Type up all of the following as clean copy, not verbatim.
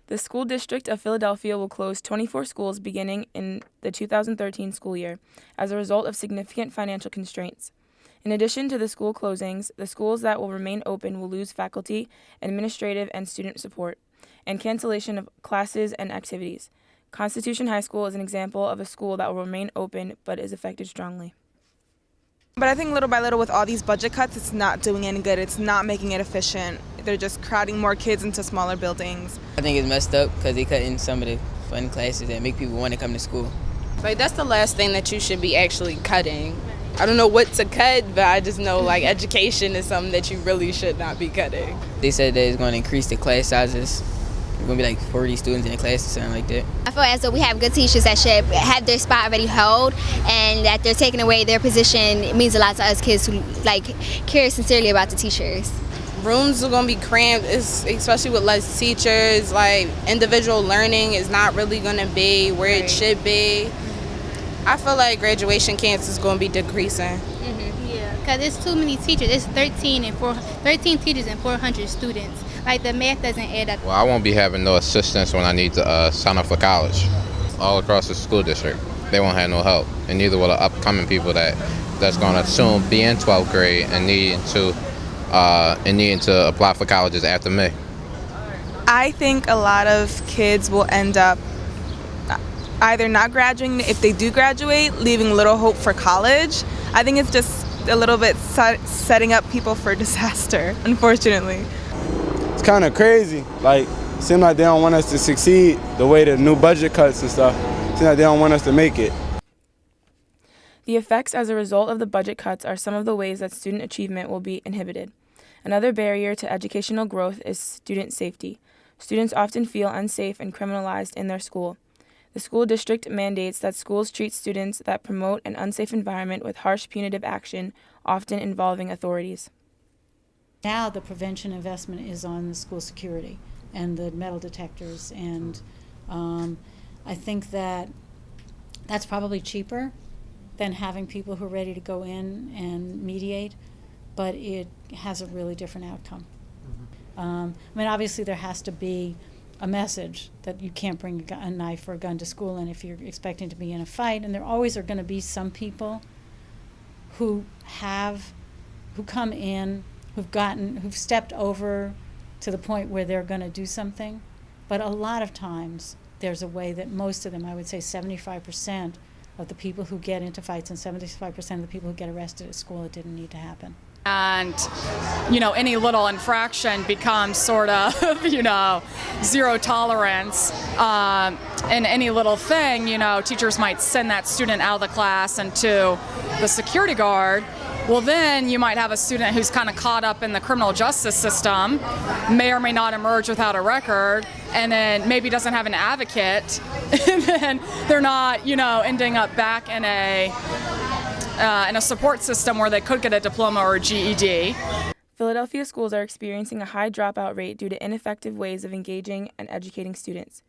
The School District of Philadelphia will close 24 schools beginning in the 2013 school year as a result of significant financial constraints. In addition to the school closings, the schools that will remain open will lose faculty, administrative, and student support, and cancellation of classes and activities. Constitution High School is an example of a school that will remain open but is affected strongly. But I think little by little with all these budget cuts, it's not doing any good. It's not making it efficient. They're just crowding more kids into smaller buildings. I think it's messed up because they cut in some of the fun classes that make people want to come to school. Like, that's the last thing that you should be actually cutting. I don't know what to cut, but I just know like education is something that you really should not be cutting. They said that it's going to increase the class sizes. It's going to be like 40 students in a class or something like that. I feel as though we have good teachers that should have their spot already held, and that they're taking away their position. It means a lot to us kids who care sincerely about the teachers. Rooms are going to be cramped, especially with less teachers. Like, individual learning is not really going to be where it should be. I feel like graduation camps is going to be decreasing. Yeah, because it's too many teachers. It's 13 teachers and 400 students. Like, the math doesn't add up. Well, I won't be having no assistance when I need to sign up for college. All across the school district, they won't have no help, and neither will the upcoming people that's going to soon be in 12th grade and needing to apply for colleges after me. I think a lot of kids will end up either not graduating, if they do graduate, leaving little hope for college. I think it's just a little bit setting up people for disaster, unfortunately. It's kind of crazy. Like, it seems like they don't want us to succeed the way the new budget cuts and stuff. It seems like they don't want us to make it. The effects as a result of the budget cuts are some of the ways that student achievement will be inhibited. Another barrier to educational growth is student safety. Students often feel unsafe and criminalized in their school. The school district mandates that schools treat students that promote an unsafe environment with harsh punitive action, often involving authorities. Now the prevention investment is on the school security and the metal detectors, and I think that that's probably cheaper than having people who are ready to go in and mediate, but it has a really different outcome. I mean, obviously there has to be a message that you can't bring a knife or a gun to school, and if you're expecting to be in a fight, and there always are going to be some people who come in, who've stepped over to the point where they're going to do something, but a lot of times there's a way that most of them, I would say 75% of the people who get into fights and 75% of the people who get arrested at school, it didn't need to happen. And, any little infraction becomes sort of, zero tolerance. And any little thing, teachers might send that student out of the class and to the security guard. Well, then you might have a student who's kind of caught up in the criminal justice system, may or may not emerge without a record, and then maybe doesn't have an advocate, and then they're not, ending up back in a support system where they could get a diploma or a GED. Philadelphia schools are experiencing a high dropout rate due to ineffective ways of engaging and educating students.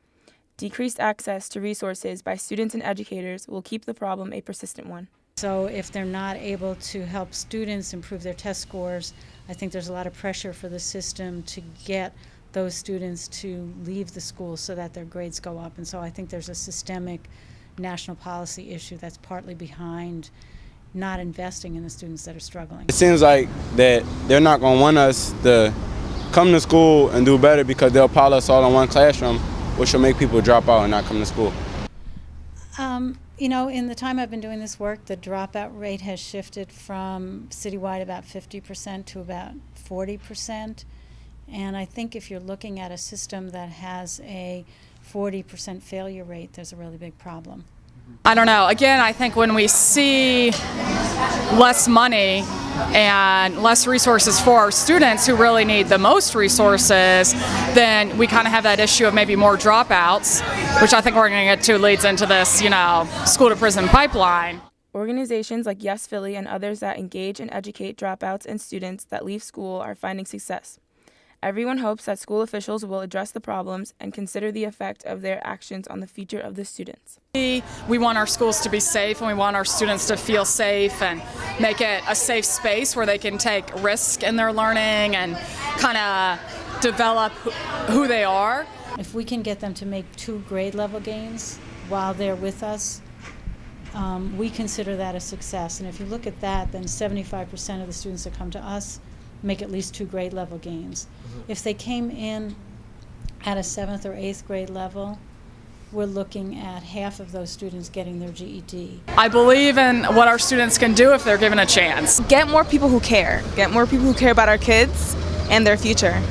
Decreased access to resources by students and educators will keep the problem a persistent one. So if they're not able to help students improve their test scores, I think there's a lot of pressure for the system to get those students to leave the school so that their grades go up. And so I think there's a systemic national policy issue that's partly behind not investing in the students that are struggling. It seems like that they're not going to want us to come to school and do better because they'll pile us all in one classroom, which will make people drop out and not come to school. In the time I've been doing this work, the dropout rate has shifted from citywide about 50% to about 40%. And I think if you're looking at a system that has a 40% failure rate, there's a really big problem. I don't know. Again, I think when we see less money and less resources for our students who really need the most resources, then we kind of have that issue of maybe more dropouts, which I think we're going to get to leads into this, school to prison pipeline. Organizations like Yes Philly and others that engage and educate dropouts and students that leave school are finding success. Everyone hopes that school officials will address the problems and consider the effect of their actions on the future of the students. We want our schools to be safe, and we want our students to feel safe and make it a safe space where they can take risk in their learning and kind of develop who they are. If we can get them to make 2 grade level gains while they're with us, we consider that a success. And if you look at that, then 75% of the students that come to us make at least 2 grade level gains. If they came in at a 7th or 8th grade level, we're looking at half of those students getting their GED. I believe in what our students can do if they're given a chance. Get more people who care. Get more people who care about our kids and their future.